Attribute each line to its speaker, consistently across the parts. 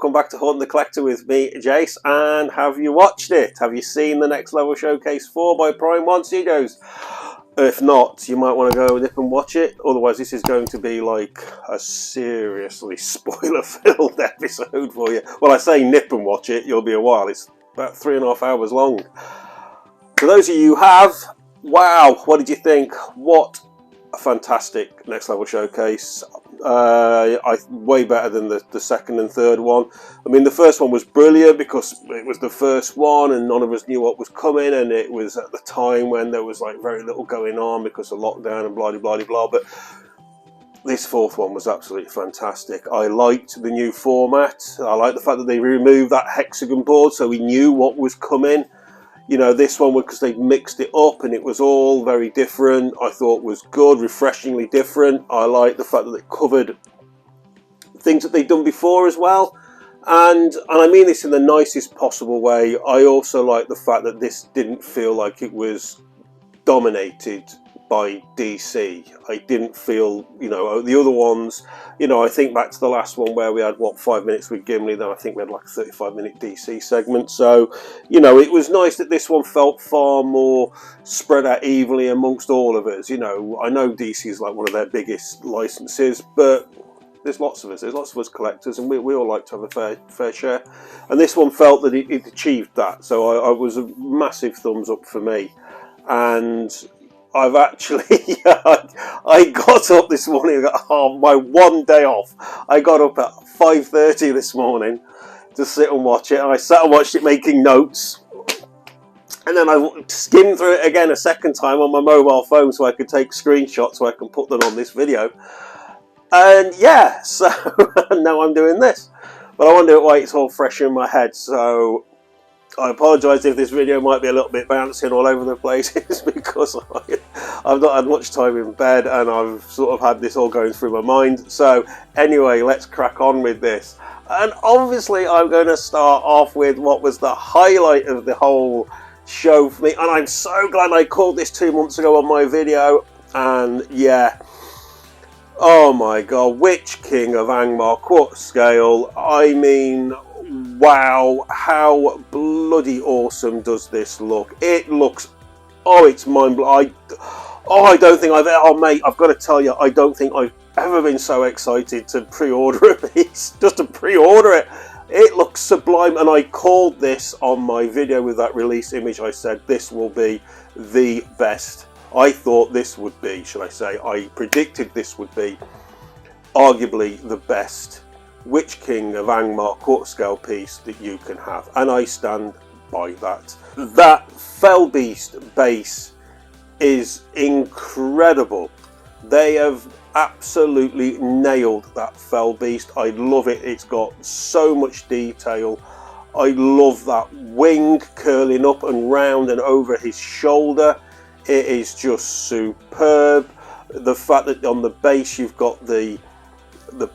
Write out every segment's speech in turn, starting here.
Speaker 1: welcome back to Hunt the Collector with me, Jace. And have you watched it? Have you seen the Next Level Showcase 4 by Prime One Studios? If not, you might want to go nip and watch it. Otherwise, this is going to be like a seriously spoiler-filled episode for you. Well, I say nip and watch it, you'll be a while. It's about 3.5 hours long. For those of you who have, wow, what did you think? What a fantastic Next Level Showcase. Way better than the second and third one. I mean, the first one was brilliant because it was the first one and none of us knew what was coming, and it was at the time when there was like very little going on because of lockdown and blah blah blah blah. But this fourth one was absolutely fantastic. I liked the new format. I liked the fact that they removed that hexagon board so we knew what was coming. You know, this one, because they mixed it up and it was all very different, I thought was good, refreshingly different. I like the fact that it covered things that they'd done before as well. And I mean this in the nicest possible way. I also like the fact that this didn't feel like it was dominated by DC. I didn't feel, you know, the other ones, you know, I think back to the last one where we had, what, 5 minutes with Gimli, then I think we had like a 35-minute DC segment. So, you know, it was nice that this one felt far more spread out evenly amongst all of us. You know, I know DC is like one of their biggest licenses, but there's lots of us collectors, and we all like to have a fair share. And this one felt that it achieved that. So I was a massive thumbs up for me. And I've actually, I got up this morning, my one day off. I got up at 5:30 this morning to sit and watch it. And I sat and watched it making notes. And then I skimmed through it again a second time on my mobile phone so I could take screenshots so I can put them on this video. And yeah, so now I'm doing this. But I want to do it while it's all fresh in my head. So I apologise if this video might be a little bit bouncing all over the place. It's because I've not had much time in bed and I've sort of had this all going through my mind. So anyway, let's crack on with this. And obviously I'm going to start off with what was the highlight of the whole show for me. And I'm so glad I called this 2 months ago on my video. And yeah, oh my god, Witch King of Angmar quarter scale. I mean, wow, how bloody awesome does this look? It looks, oh, it's mind-blowing. I don't think mate, I've got to tell you, I don't think I've ever been so excited to pre-order a piece, just to pre-order it. It looks sublime, and I called this on my video with that release image. I said this will be the best. I thought this would be, should I say, I predicted this would be arguably the best Witch King of Angmar quarter scale piece that you can have, and I stand by that. That Fell Beast base is incredible. They have absolutely nailed that Fell Beast. I love it. It's got so much detail. I love that wing curling up and round and over his shoulder. It is just superb. The fact that on the base you've got the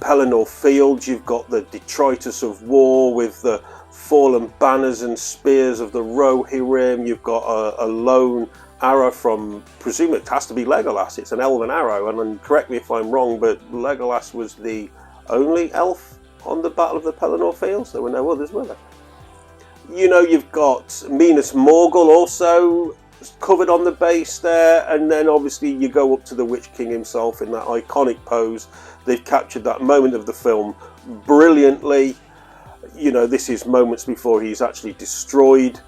Speaker 1: Pelennor Fields, you've got the Detritus of War with the fallen banners and spears of the Rohirrim, you've got a lone arrow from, presumably it has to be Legolas, it's an elven arrow, and correct me if I'm wrong, but Legolas was the only elf on the Battle of the Pelennor Fields, there were no others, were there? You know, you've got Minas Morgul also covered on the base there, and then obviously you go up to the Witch King himself in that iconic pose. They've captured that moment of the film brilliantly. You know, this is moments before he's actually destroyed,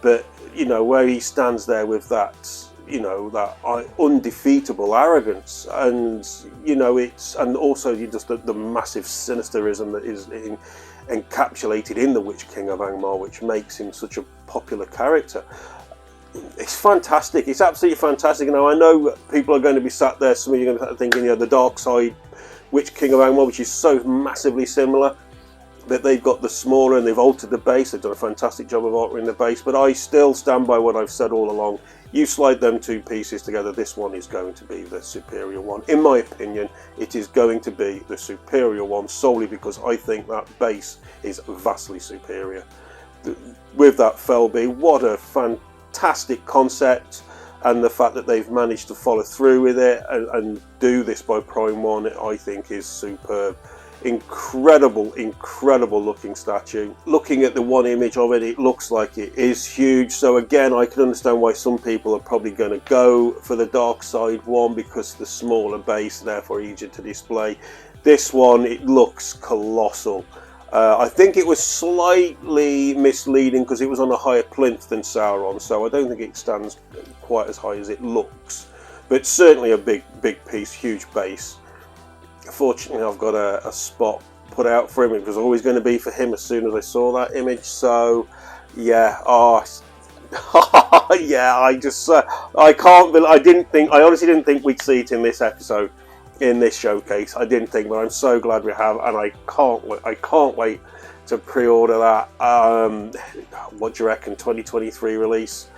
Speaker 1: but you know, where he stands there with that, you know, that undefeatable arrogance, and you know, it's, and also you just the massive sinisterism that is encapsulated in the Witch King of Angmar, which makes him such a popular character. It's fantastic. It's absolutely fantastic. Now, I know people are going to be sat there, some of you are going to be thinking, you know, the Dark Side Witch King of Angmar, which is so massively similar, that they've got the smaller and they've altered the base. They've done a fantastic job of altering the base, but I still stand by what I've said all along. You slide them two pieces together, this one is going to be the superior one. In my opinion, it is going to be the superior one solely because I think that base is vastly superior. With that Felby, what a fantastic concept, and the fact that they've managed to follow through with it and do this by Prime One, I think is superb. Incredible, incredible looking statue. Looking at the one image of it, it looks like it is huge. So again, I can understand why some people are probably going to go for the Darkseid one, because the smaller base, therefore easier to display. This one, it looks colossal. I think it was slightly misleading because it was on a higher plinth than Sauron, so I don't think it stands quite as high as it looks. But certainly a big piece, huge base. Fortunately, I've got a spot put out for him. It was always going to be for him as soon as I saw that image. So, yeah, yeah, I can't believe, I honestly didn't think we'd see it in this episode, in this showcase. I didn't think, but I'm so glad we have, and I can't wait to pre-order that. What do you reckon? 2023 release?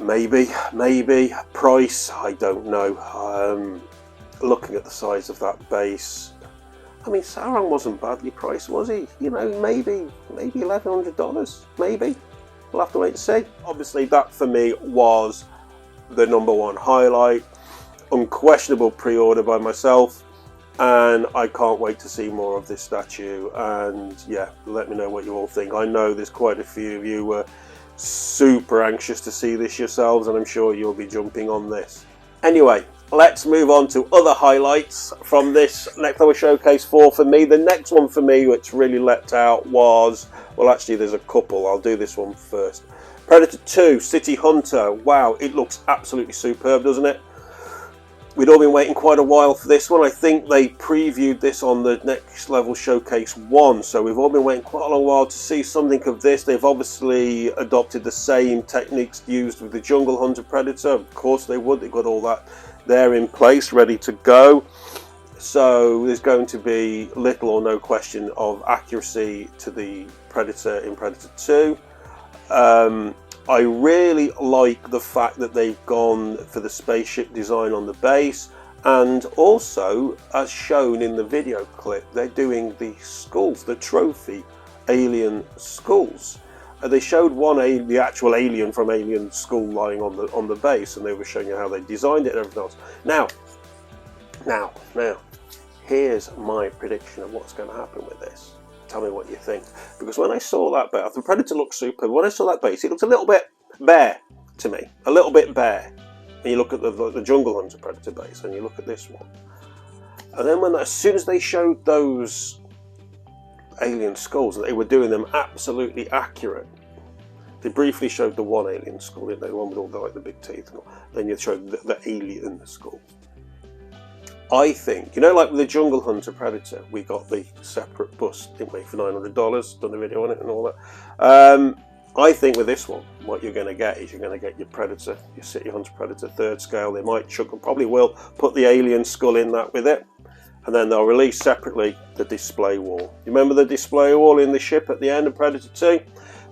Speaker 1: Maybe. Price? I don't know. Looking at the size of that base, I mean, Sauron wasn't badly priced, was he? You know, maybe $1,100, maybe. We'll have to wait and see. Obviously, that for me was the #1 highlight. Unquestionable pre-order by myself, and I can't wait to see more of this statue. And yeah, let me know what you all think. I know there's quite a few of you were super anxious to see this yourselves, and I'm sure you'll be jumping on this. Anyway, let's move on to other highlights from this Next Level Showcase 4 for me. The next one for me, which really leapt out, was, well, actually there's a couple. I'll do this one first. Predator 2 City Hunter. Wow, it looks absolutely superb, doesn't it? We'd all been waiting quite a while for this one. I think they previewed this on the Next Level Showcase 1, so we've all been waiting quite a long while to see something of this. They've obviously adopted the same techniques used with the Jungle Hunter Predator. Of course they would. They've got all that there in place, ready to go. So there's going to be little or no question of accuracy to the Predator in Predator 2. I really like the fact that they've gone for the spaceship design on the base, and also, as shown in the video clip, they're doing the skulls, the trophy alien skulls. They showed the actual alien from Alien skull lying on the base, and they were showing you how they designed it and everything else. Now, here's my prediction of what's going to happen with this. Tell me what you think, because when I saw that base, the Predator looks super. When I saw that base, it looks a little bit bare to me, a little bit bare. And you look at the Jungle Hunter Predator base, and you look at this one, and then as soon as they showed those alien skulls, they were doing them absolutely accurate. They briefly showed the one alien skull, didn't they? The one with all the big teeth, and all. Then you showed the alien skull. I think, you know, like with the Jungle Hunter Predator, we got the separate bust, didn't we, for $900, done a video on it and all that. I think with this one, what you're going to get is you're going to get your Predator, your City Hunter Predator 3rd scale. They might probably will put the alien skull in that with it, and then they'll release separately the display wall. You remember the display wall in the ship at the end of Predator 2?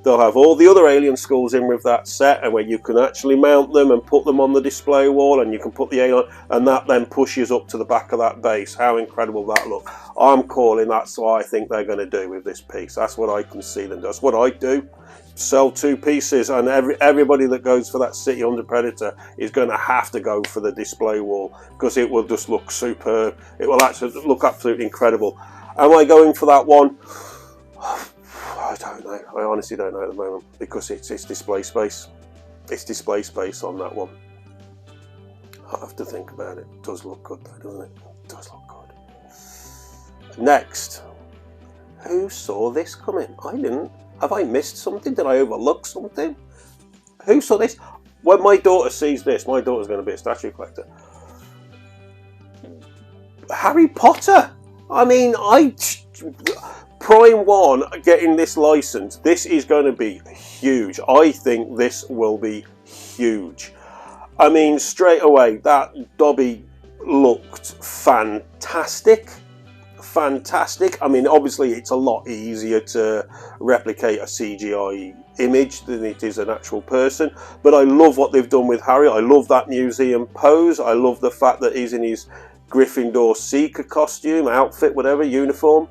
Speaker 1: They'll have all the other alien skulls in with that set, and where you can actually mount them and put them on the display wall, and you can put the alien, and that then pushes up to the back of that base. How incredible that look. I'm calling that's what I think they're going to do with this piece. That's what I can see them do. That's what I do. Sell 2 pieces, and everybody that goes for that City Hunter Predator is going to have to go for the display wall, because it will just look superb. It will actually look absolutely incredible. Am I going for that one? I don't know. I honestly don't know at the moment, because it's display space. It's display space on that one. I'll have to think about it. It does look good though, doesn't it? It does look good. Next. Who saw this coming? I didn't. Have I missed something? Did I overlook something? Who saw this? When my daughter sees this, my daughter's going to be a statue collector. Harry Potter! I mean, Prime 1 getting this license, this is going to be huge. I think this will be huge. I mean, straight away, that Dobby looked fantastic. Fantastic. I mean, obviously, it's a lot easier to replicate a CGI image than it is an actual person. But I love what they've done with Harry. I love that museum pose. I love the fact that he's in his Gryffindor Seeker costume, outfit, whatever, uniform.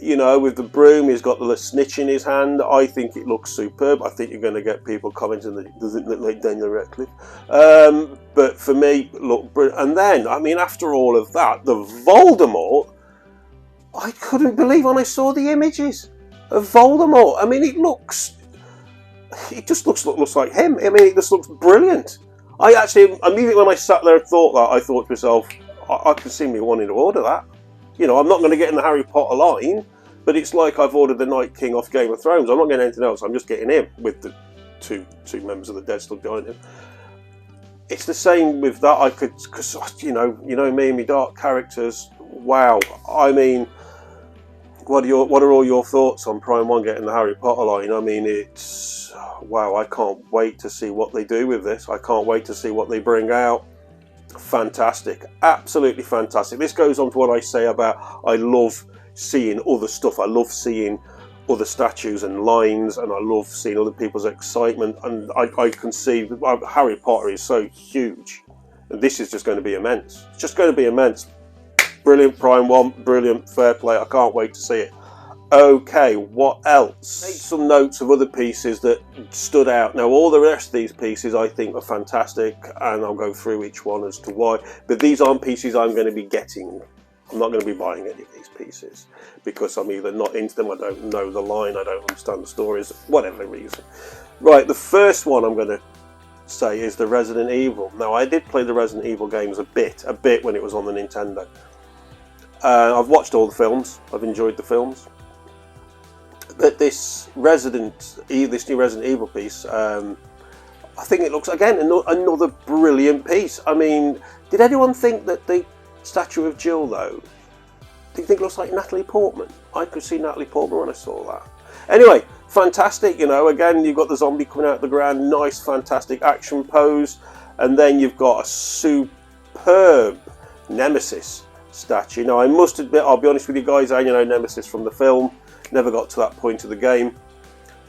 Speaker 1: You know, with the broom, he's got the snitch in his hand. I think it looks superb. I think you're going to get people commenting that it doesn't look like Daniel Radcliffe. But for me, look, and then, I mean, after all of that, the Voldemort, I couldn't believe when I saw the images of Voldemort. I mean, it just looks like him. I mean, it just looks brilliant. I actually, immediately when I sat there and thought that, I thought to myself, I can see me wanting to order that. You know, I'm not going to get in the Harry Potter line, but it's like I've ordered the Night King off Game of Thrones. I'm not getting anything else. I'm just getting him with the two members of the Dead stood behind him. It's the same with that. I could, because you know me and my dark characters. Wow. I mean, what are all your thoughts on Prime One getting the Harry Potter line? I mean, it's wow. I can't wait to see what they do with this. I can't wait to see what they bring out. Fantastic, absolutely fantastic. This goes on to what I say about I love seeing other stuff. I love seeing other statues and lines, and I love seeing other people's excitement. And I can see Harry Potter is so huge, and this is just going to be immense. It's just going to be immense. Brilliant, Prime One, brilliant, fair play. I can't wait to see it. Okay, what else? Made some notes of other pieces that stood out. Now, all the rest of these pieces I think are fantastic, and I'll go through each one as to why. But these aren't pieces I'm going to be getting. I'm not going to be buying any of these pieces because I'm either not into them, I don't know the line, I don't understand the stories, whatever reason. Right, the first one I'm going to say is the Resident Evil. Now, I did play the Resident Evil games a bit when it was on the Nintendo. I've watched all the films. I've enjoyed the films. But this new Resident Evil piece, I think it looks, again, another brilliant piece. I mean, did anyone think that the statue of Jill, though, do you think it looks like Natalie Portman? I could see Natalie Portman when I saw that. Anyway, fantastic, you know, again, you've got the zombie coming out of the ground, nice, fantastic action pose, and then you've got a superb Nemesis statue. Now, I must admit, I'll be honest with you guys, I know Nemesis from the film, never got to that point of the game,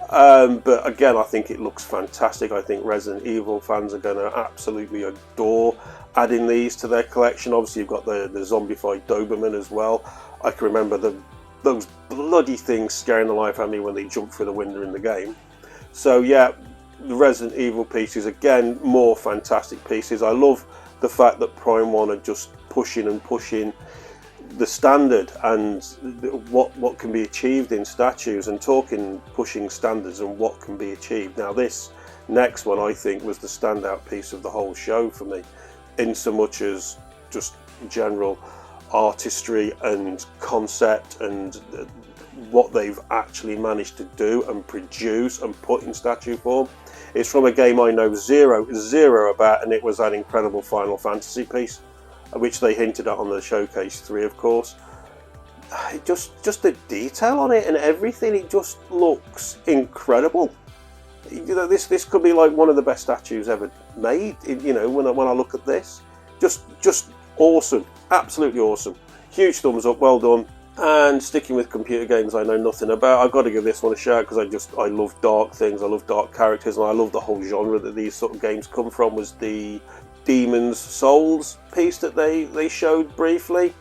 Speaker 1: but again, I think it looks fantastic. I think Resident Evil fans are going to absolutely adore adding these to their collection. Obviously, you've got the zombified Doberman as well. I can remember those bloody things scaring the life out of me when they jumped through the window in the game. So yeah, the Resident Evil pieces, again, more fantastic pieces. I love the fact that Prime One are just pushing the standard and what can be achieved in statues, and pushing standards and what can be achieved. Now, this next one I think was the standout piece of the whole show for me, in so much as just general artistry and concept and what they've actually managed to do and produce and put in statue form. It's from a game I know zero about, and it was that incredible Final Fantasy piece, which they hinted at on the Showcase 3, of course. Just the detail on it and everything, it just looks incredible. You know, this could be like one of the best statues ever made. You know, when I look at this, just awesome, absolutely awesome. Huge thumbs up, well done. And sticking with computer games I know nothing about, I've got to give this one a shout because I love dark things, I love dark characters, and I love the whole genre that these sort of games come from. Was the Demon's Souls piece that they showed briefly.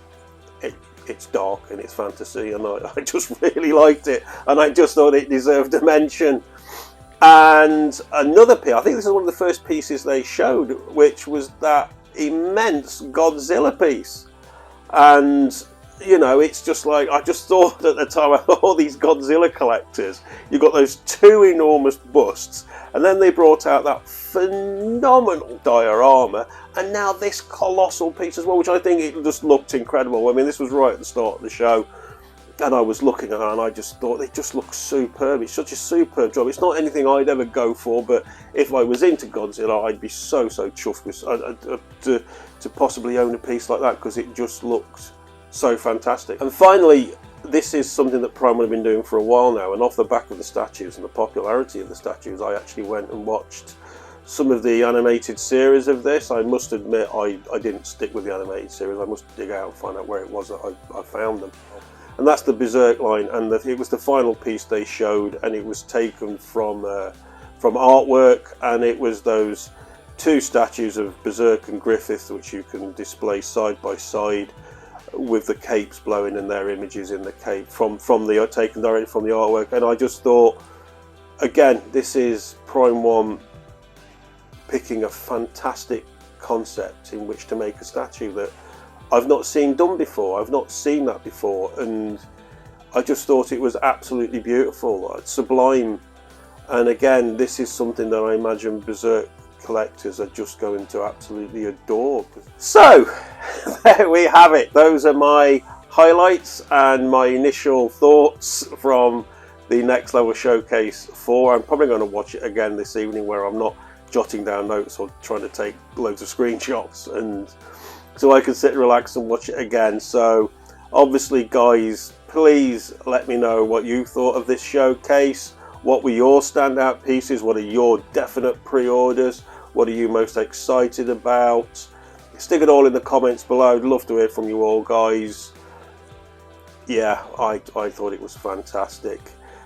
Speaker 1: It's dark and it's fantasy, and I just really liked it, and I just thought it deserved a mention. And another piece, I think this is one of the first pieces they showed, which was that immense Godzilla piece. And you know, it's just like, I just thought at the time, all these Godzilla collectors, you've got those two enormous busts, and then they brought out that phenomenal diorama, and now this colossal piece as well, which I think it just looked incredible. I mean, this was right at the start of the show, and I was looking at it and I just thought it just looks superb. It's such a superb job. It's not anything I'd ever go for, but if I was into Godzilla, I'd be so chuffed with to possibly own a piece like that, because it just looked so fantastic. And finally, this is something that Prime have been doing for a while now, and off the back of the statues and the popularity of the statues, I actually went and watched some of the animated series of this. I must admit, I didn't stick with the animated series. I must dig out and find out where it was that I found them. And that's the Berserk line, and it was the final piece they showed, and it was taken from artwork, and it was those two statues of Berserk and Griffith, which you can display side by side, with the capes blowing and their images in the cape taken directly from the artwork. And I just thought, again, this is Prime One picking a fantastic concept in which to make a statue that I've not seen done before. I've not seen that before, and I just thought it was absolutely beautiful, sublime. And again, this is something that I imagine Berserk collectors are just going to absolutely adore. So there we have it. Those are my highlights and my initial thoughts from the Next Level Showcase 4. I'm probably going to watch it again this evening, where I'm not jotting down notes or trying to take loads of screenshots, and so I can sit and relax and watch it again. So obviously, guys, please let me know what you thought of this showcase. What were your standout pieces? What are your definite pre-orders? What are you most excited about? Stick it all in the comments below. I'd love to hear from you all, guys. Yeah, I thought it was fantastic.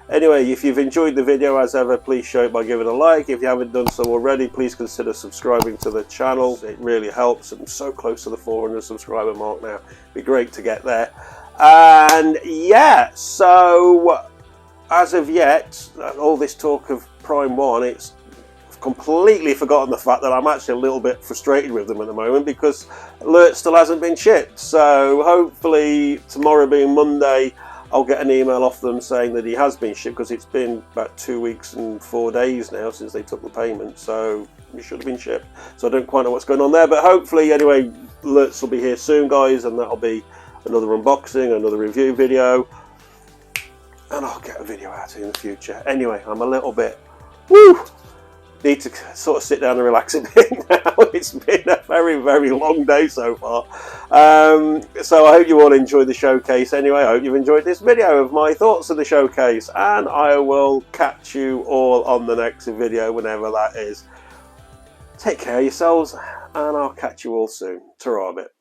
Speaker 1: Anyway, if you've enjoyed the video, as ever, please show it by giving a like. If you haven't done so already, please consider subscribing to the channel. It really helps. I'm so close to the 400 subscriber mark now. It'd be great to get there. And yeah, so as of yet, all this talk of Prime 1, it's completely forgotten the fact that I'm actually a little bit frustrated with them at the moment, because Alert still hasn't been shipped. So hopefully tomorrow, being Monday, I'll get an email off them saying that he has been shipped, because it's been about 2 weeks and 4 days now since they took the payment, so it should have been shipped. So I don't quite know what's going on there, but hopefully, anyway, Alerts will be here soon, guys, and that'll be another unboxing, another review video, and I'll get a video out in the future. Anyway, I'm a little bit, need to sort of sit down and relax a bit now. It's been a very, very long day so far. So I hope you all enjoyed the showcase. Anyway, I hope you've enjoyed this video of my thoughts of the showcase, and I will catch you all on the next video, whenever that is. Take care of yourselves, and I'll catch you all soon. Ta-ra, bit.